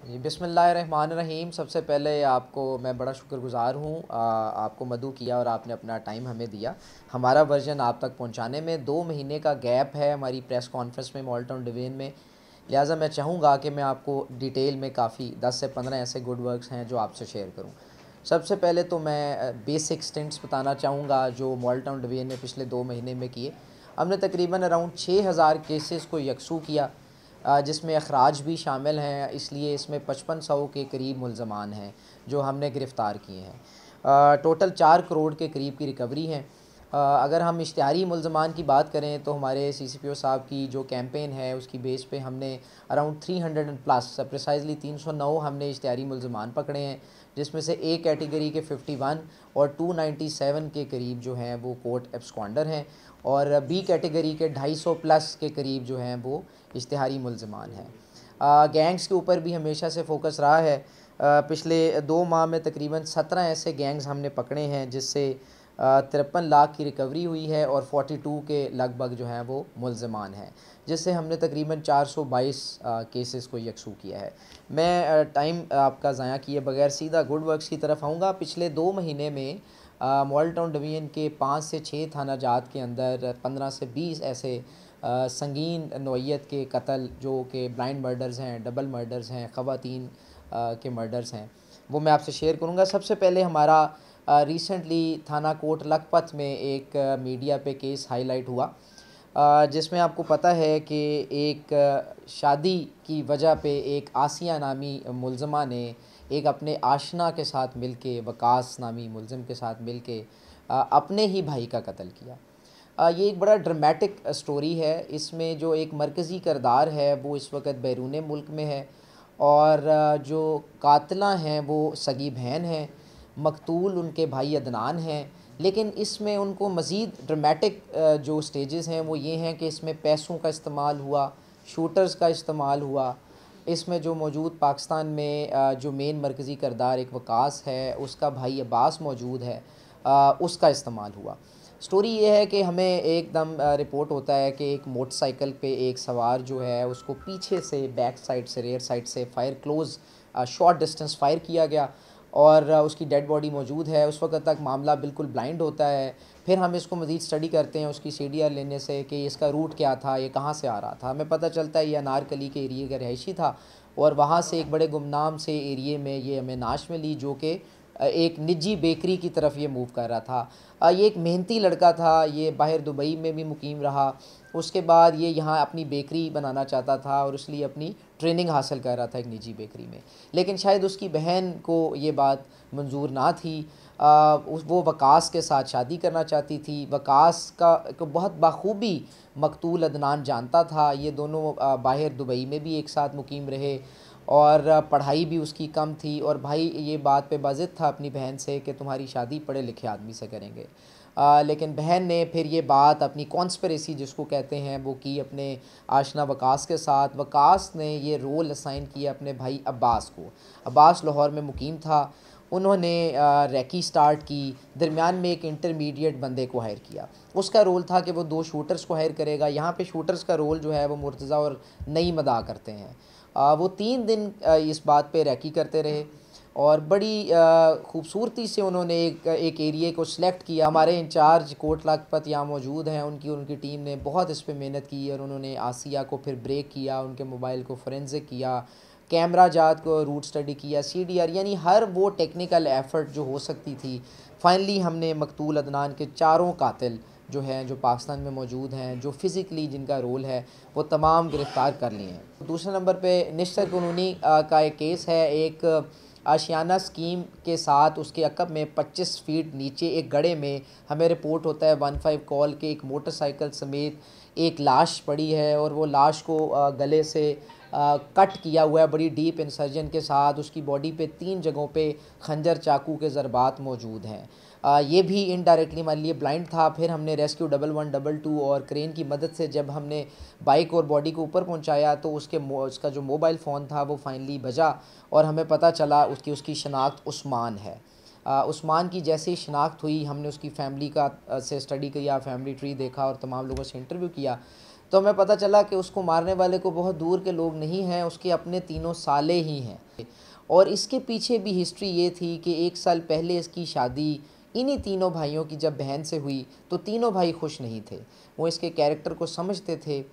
जी, बिस्मिल्लाहिर्रहमानिर्रहीम। सबसे पहले आपको मैं बड़ा शुक्रगुज़ार हूँ, आपको मदऊ किया और आपने अपना टाइम हमें दिया हमारा वर्जन आप तक पहुँचाने में। 2 महीने का गैप है हमारी प्रेस कॉन्फ्रेंस में मॉल्टन डिवीज़न में, लिहाजा मैं चाहूँगा कि मैं आपको डिटेल में काफ़ी 10 से 15 ऐसे गुड वर्क्स हैं जो आपसे शेयर करूँ। सबसे पहले तो मैं बेसिक स्टिंट्स बताना चाहूँगा जो मॉल्टन डिवीज़न ने पिछले 2 महीने में किए। हमने तकरीबन अराउंड 6000 केसेस को यकसू किया, जिसमें अखराज भी शामिल हैं, इसलिए इसमें 5500 के करीब मुल्ज़मान हैं जो हमने गिरफ़्तार किए हैं। टोटल 4 करोड़ के करीब की रिकवरी है। अगर हम इश्तिहारी मुल्ज़मान की बात करें तो हमारे CCPO साहब की जो कैंपेन है उसकी बेस पे हमने अराउंड 300 प्लस प्रिसाइजली 309 हमने इश्तिहारी मुल्ज़मान पकड़े हैं, जिसमें से ए कैटेगरी के 51 और 297 के करीब जो हैं वो कोर्ट एब्सकॉन्डर हैं, और बी कैटेगरी के 250 प्लस के करीब जो हैं वो इश्तिहारी मुल्ज़मान हैं। गैंग्स के ऊपर भी हमेशा से फोकस रहा है। पिछले 2 माह में तकरीबन 17 ऐसे गैंग्स हमने पकड़े हैं जिससे 53 लाख की रिकवरी हुई है और 42 के लगभग जो हैं वो मुल्ज़मान हैं, जिससे हमने तकरीबन 422 केसेस को यकसू किया है। मैं टाइम आपका ज़ाया किए बगैर सीधा गुड वर्क्स की तरफ आऊँगा। पिछले 2 महीने में मॉडल टाउन डिवीज़न के 5 से 6 थाना जात के अंदर 15 से 20 ऐसे संगीन नौइयत के कत्ल जो कि ब्लाइंड मर्डर्स हैं, डबल मर्डर्स हैं, ख़वातीन के मर्डर्स हैं, वो मैं आपसे शेयर करूँगा। सबसे पहले हमारा रिसेंटली थाना कोट लखपत में एक मीडिया पे केस हाईलाइट हुआ, जिसमें आपको पता है कि एक शादी की वजह पे एक आसिया नामी मुल्ज़मा ने एक अपने आशना के साथ मिलके, वकास नामी मुल्ज़िम के साथ मिलके अपने ही भाई का कत्ल किया। ये एक बड़ा ड्रामेटिक स्टोरी है। इसमें जो एक मरकज़ी किरदार है वो इस वक्त बैरून मुल्क में है, और जो कातिला हैं वो सगी बहन हैं, मकतूल उनके भाई अदनान हैं। लेकिन इसमें उनको मज़ीद ड्रामेटिक जो स्टेजेस हैं वो ये हैं कि इसमें पैसों का इस्तेमाल हुआ, शूटर्स का इस्तेमाल हुआ। इसमें जो मौजूद पाकिस्तान में जो मेन मरकज़ी किरदार एक वकास है, उसका भाई अब्बास मौजूद है, उसका इस्तेमाल हुआ। स्टोरी ये है कि हमें एकदम रिपोर्ट होता है कि एक मोटरसाइकिल पे एक सवार जो है उसको पीछे से, बैक साइड से, रेयर साइड से fire close short distance fire किया गया, और उसकी डेड बॉडी मौजूद है। उस वक्त तक मामला बिल्कुल ब्लाइंड होता है। फिर हम इसको मज़ीद स्टडी करते हैं उसकी CDR लेने से कि इसका रूट क्या था, ये कहाँ से आ रहा था। हमें पता चलता है ये अनारकली के एरिए का रहायशी था, और वहाँ से एक बड़े गुमनाम से एरिए में ये हमें नाश मिली जो कि एक निजी बेकरी की तरफ ये मूव कर रहा था। ये एक मेहनती लड़का था, ये बाहर दुबई में भी मुकीम रहा। उसके बाद ये यहाँ अपनी बेकरी बनाना चाहता था और इसलिए अपनी ट्रेनिंग हासिल कर रहा था एक निजी बेकरी में। लेकिन शायद उसकी बहन को ये बात मंजूर ना थी। वो वकास के साथ शादी करना चाहती थी। वकास का को बहुत बाखूबी मकतूल अदनान जानता था। ये दोनों बाहर दुबई में भी एक साथ मुकीम रहे, और पढ़ाई भी उसकी कम थी, और भाई ये बात पे बाज़िद था अपनी बहन से कि तुम्हारी शादी पढ़े लिखे आदमी से करेंगे। लेकिन बहन ने फिर ये बात अपनी कॉन्स्पिरेसी जिसको कहते हैं वो की अपने आशना वकास के साथ। वकास ने ये रोल असाइन किया अपने भाई अब्बास को। अब्बास लाहौर में मुकीम था। उन्होंने रैकी स्टार्ट की, दरमियान में एक इंटरमीडिएट बंदे को हायर किया। उसका रोल था कि वो 2 शूटर्स को हायर करेगा। यहाँ पे शूटर्स का रोल जो है वो मुर्तज़ा और नईम अदा करते हैं। वो 3 दिन इस बात पे रैकी करते रहे, और बड़ी ख़ूबसूरती से उन्होंने एक एरिए को सिलेक्ट किया। हमारे इंचार्ज कोट लखपत यहाँ मौजूद हैं, उनकी टीम ने बहुत इस पे मेहनत की, और उन्होंने आसिया को फिर ब्रेक किया, उनके मोबाइल को फोरेंसिक किया, कैमरा जात को रूट स्टडी किया, CDR, यानी हर वो टेक्निकल एफ़र्ट जो हो सकती थी। फाइनली हमने मकतूल अदनान के चारों कातिल जो हैं, जो पाकिस्तान में मौजूद हैं, जो फ़िज़िकली जिनका रोल है, वो तमाम गिरफ़्तार कर लिए हैं। दूसरे नंबर पे निश्तर कानूनी का एक केस है। एक आशियाना स्कीम के साथ उसके अकब में 25 फीट नीचे एक गड्ढे में हमें रिपोर्ट होता है 15 कॉल के एक मोटरसाइकिल समेत एक लाश पड़ी है, और वो लाश को गले से कट किया हुआ है बड़ी डीप इंसर्जन के साथ। उसकी बॉडी पे 3 जगहों पे खंजर चाकू के ज़रबात मौजूद हैं। ये भी इनडायरेक्टली हमारे लिए ब्लाइंड था। फिर हमने रेस्क्यू 1122 और क्रेन की मदद से जब हमने बाइक और बॉडी को ऊपर पहुंचाया तो उसका जो मोबाइल फ़ोन था वो फाइनली बजा, और हमें पता चला उसकी शनाख्त उस्मान है। उस्मान की जैसे ही शनाख्त हुई, हमने उसकी फ़ैमिली का से स्टडी किया, फैमिली ट्री देखा और तमाम लोगों से इंटरव्यू किया। तो हमें पता चला कि उसको मारने वाले को बहुत दूर के लोग नहीं हैं, उसके अपने तीनों साले ही हैं। और इसके पीछे भी हिस्ट्री ये थी कि 1 साल पहले इसकी शादी इन्हीं तीनों भाइयों की जब बहन से हुई तो तीनों भाई खुश नहीं थे, वो इसके कैरेक्टर को समझते थे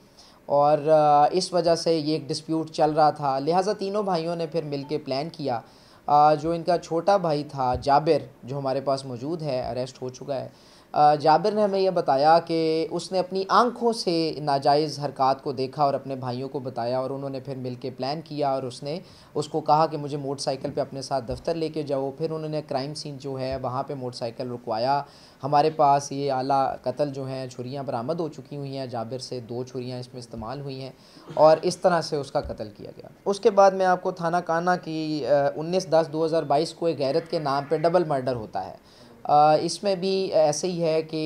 और इस वजह से ये एक डिस्प्यूट चल रहा था। लिहाजा तीनों भाइयों ने फिर मिलके प्लान किया। जो इनका छोटा भाई था जाबिर, जो हमारे पास मौजूद है, अरेस्ट हो चुका है, जाबिर ने हमें यह बताया कि उसने अपनी आंखों से नाजायज़ हरकत को देखा और अपने भाइयों को बताया और उन्होंने फिर मिलके प्लान किया और उसने उसको कहा कि मुझे मोटरसाइकिल पे अपने साथ दफ्तर लेके जाओ। फिर उन्होंने क्राइम सीन जो है वहाँ पे मोटरसाइकिल रुकवाया। हमारे पास ये आला कत्ल जो हैं छुरियाँ बरामद हो चुकी हुई हैं, जाबिर से 2 छुरियाँ इसमें इस्तेमाल हुई हैं और इस तरह से उसका कत्ल किया गया। उसके बाद मैं आपको थाना काना की 19/10/2022 को एक गैरत के नाम पे डबल मर्डर होता है। इसमें भी ऐसे ही है कि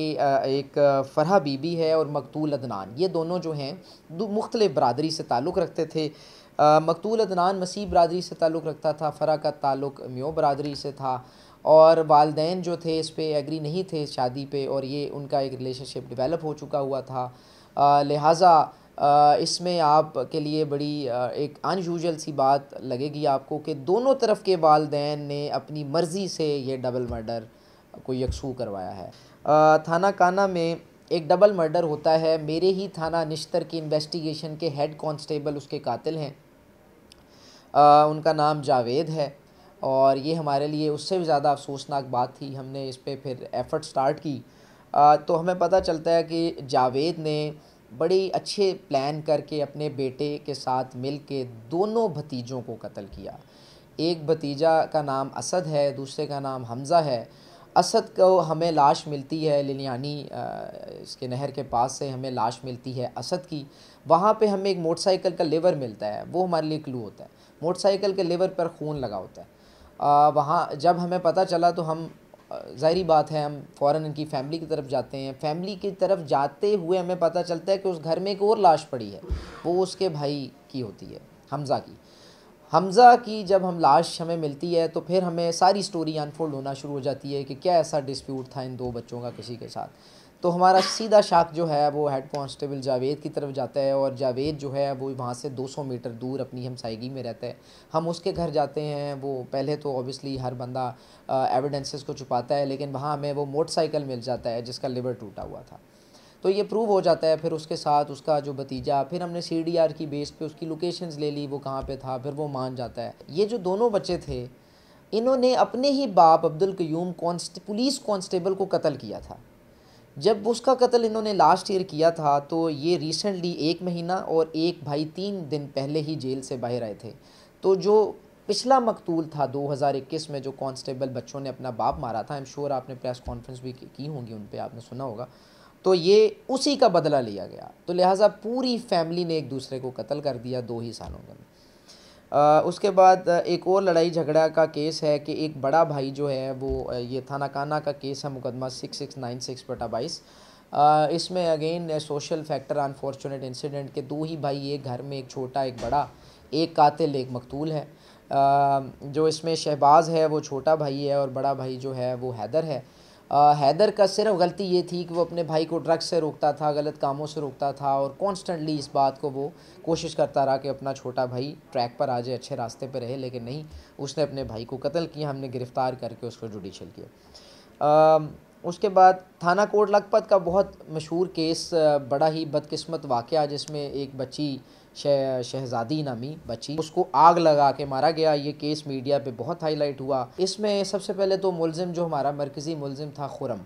एक फ़रहा बीबी है और मकतूल अदनान, ये दोनों जो हैं मुख्तलिफ़ बरादरी से ताल्लुक़ रखते थे। मकतूल अदनान मसीह बरादरी से ताल्लुक़ रखता था, फ़रहा का ताल्लुक़ म्यो बरादरी से था और वालदैन जो थे इस पे एग्री नहीं थे शादी पे और ये उनका एक रिलेशनशिप डेवलप हो चुका हुआ था। लिहाजा इसमें आप के लिए बड़ी एक अनयूजुअल सी बात लगेगी आपको कि दोनों तरफ के वालदैन ने अपनी मर्ज़ी से ये डबल मर्डर को यकसू करवाया है। थाना काना में एक डबल मर्डर होता है, मेरे ही थाना निश्तर की इन्वेस्टिगेशन के हेड कांस्टेबल उसके कातिल हैं। उनका नाम जावेद है और ये हमारे लिए उससे भी ज़्यादा अफसोसनाक बात थी। हमने इस पे फिर एफ़र्ट स्टार्ट की तो हमें पता चलता है कि जावेद ने बड़ी अच्छे प्लान करके अपने बेटे के साथ मिल के दोनों भतीजों को कत्ल किया। एक भतीजा का नाम असद है, दूसरे का नाम हमज़ा है। असद को हमें लाश मिलती है लिलियानी इसके नहर के पास से हमें लाश मिलती है असद की। वहाँ पे हमें एक मोटरसाइकिल का लिवर मिलता है, वो हमारे लिए क्लू होता है। मोटरसाइकिल के लिवर पर खून लगा होता है। वहाँ जब हमें पता चला तो हम ज़ाहिरी बात है हम फ़ौरन इनकी फ़ैमिली की तरफ जाते हैं। फ़ैमिली की तरफ जाते हुए हमें पता चलता है कि उस घर में एक और लाश पड़ी है, वो उसके भाई की होती है, हमज़ा की। हमज़ा की जब हम लाश हमें मिलती है तो फिर हमें सारी स्टोरी अनफोल्ड होना शुरू हो जाती है कि क्या ऐसा डिस्प्यूट था इन 2 बच्चों का किसी के साथ। तो हमारा सीधा शक जो है वो हेड कांस्टेबल जावेद की तरफ जाता है और जावेद जो है वो वहाँ से 200 मीटर दूर अपनी हमसायगी में रहता है। हम उसके घर जाते हैं, वो पहले तो ऑब्वियसली हर बंदा एविडेंसेस को छुपाता है, लेकिन वहाँ हमें वो मोटरसाइकिल मिल जाता है जिसका लिवर टूटा हुआ था। तो ये प्रूव हो जाता है। फिर उसके साथ उसका जो भतीजा, फिर हमने सीडीआर की बेस पे उसकी लोकेशंस ले ली, वो कहाँ पे था, फिर वो मान जाता है। ये जो दोनों बच्चे थे इन्होंने अपने ही बाप अब्दुल क़य्यूम पुलिस कांस्टेबल को कत्ल किया था। जब उसका कत्ल इन्होंने लास्ट ईयर किया था तो ये रिसेंटली 1 महीना और एक भाई 3 दिन पहले ही जेल से बाहर आए थे। तो जो पिछला मकतूल था 2021 में जो कांस्टेबल बच्चों ने अपना बाप मारा था, आई एम श्योर आपने प्रेस कॉन्फ्रेंस भी की होंगी, उन पे आपने सुना होगा, तो ये उसी का बदला लिया गया। तो लिहाजा पूरी फैमिली ने एक दूसरे को कत्ल कर दिया 2 ही सालों में। उसके बाद एक और लड़ाई झगड़ा का केस है कि एक बड़ा भाई जो है वो ये थाना काना का केस है, मुकदमा 6696/22। इसमें again social factor unfortunate incident के 2 ही भाई, एक घर में, एक छोटा एक बड़ा, एक कातिल एक मकतूल है। जो इसमें शहबाज है वो छोटा भाई है और बड़ा भाई जो है वो हैदर है। हैदर का सिर्फ गलती ये थी कि वो अपने भाई को ड्रग्स से रोकता था, गलत कामों से रोकता था और कॉन्स्टेंटली इस बात को वो कोशिश करता रहा कि अपना छोटा भाई ट्रैक पर आ जाए, अच्छे रास्ते पर रहे, लेकिन नहीं, उसने अपने भाई को कत्ल किया। हमने गिरफ़्तार करके उसको जुडिशल किया। उसके बाद थाना कोट लखपत का बहुत मशहूर केस, बड़ा ही बदकिस्मत वाक़या जिसमें एक बच्ची शहज़ादी नामी बच्ची, उसको आग लगा के मारा गया। ये केस मीडिया पे बहुत हाईलाइट हुआ। इसमें सबसे पहले तो मुलज़िम जो हमारा मरकज़ी मुलज़िम था खुरम,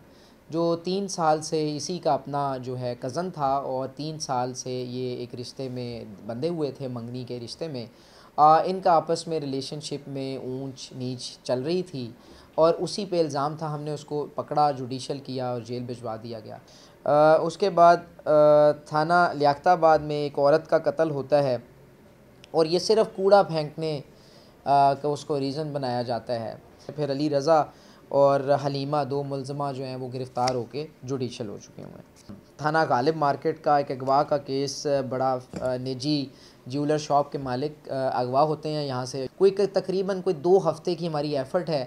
जो 3 साल से इसी का अपना जो है कज़न था और 3 साल से ये एक रिश्ते में बंधे हुए थे, मंगनी के रिश्ते में। इनका आपस में रिलेशनशिप में ऊंच नीच चल रही थी और उसी पे इल्ज़ाम था। हमने उसको पकड़ा, जुडिशल किया और जेल भिजवा दिया गया। उसके बाद थाना लियाकताबाद में एक औरत का कत्ल होता है और ये सिर्फ़ कूड़ा फेंकने का उसको रीज़न बनाया जाता है। फिर अली रज़ा और हलीमा 2 मुलज़मा जो हैं वो गिरफ़्तार होके जुडिशल हो चुके हुए हैं। थाना गालिब मार्केट का एक अगवा का केस, बड़ा निजी ज्वेलर शॉप के मालिक अगवा होते हैं यहाँ से। तकरीबन कोई 2 हफ़्ते की हमारी एफ़र्ट है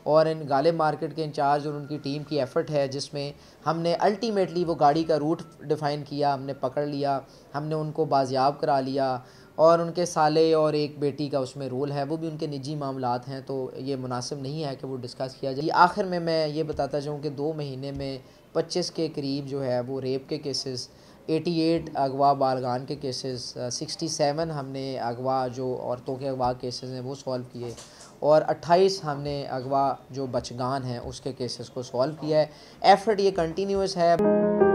और इन गालिब मार्केट के इंचार्ज और उनकी टीम की एफ़र्ट है, जिसमें हमने अल्टीमेटली वो गाड़ी का रूट डिफ़ाइन किया, हमने पकड़ लिया, हमने उनको बाजियाब करा लिया। और उनके साले और एक बेटी का उसमें रोल है, वो भी उनके निजी मामलात हैं, तो ये मुनासिब नहीं है कि वो डिस्कस किया जाए। आखिर में मैं ये बताता जाऊँ कि 2 महीने में 25 के करीब जो है वो रेप के केसेस, 88 अगवा बालगान के केसेस, 67 हमने अगवा जो औरतों के अगवा केसेस हैं वो सॉल्व किए, और 28 हमने अगवा जो बचगान हैं उसके केसेस को सॉल्व किया है। एफ़र्ट ये कंटिन्यूस है।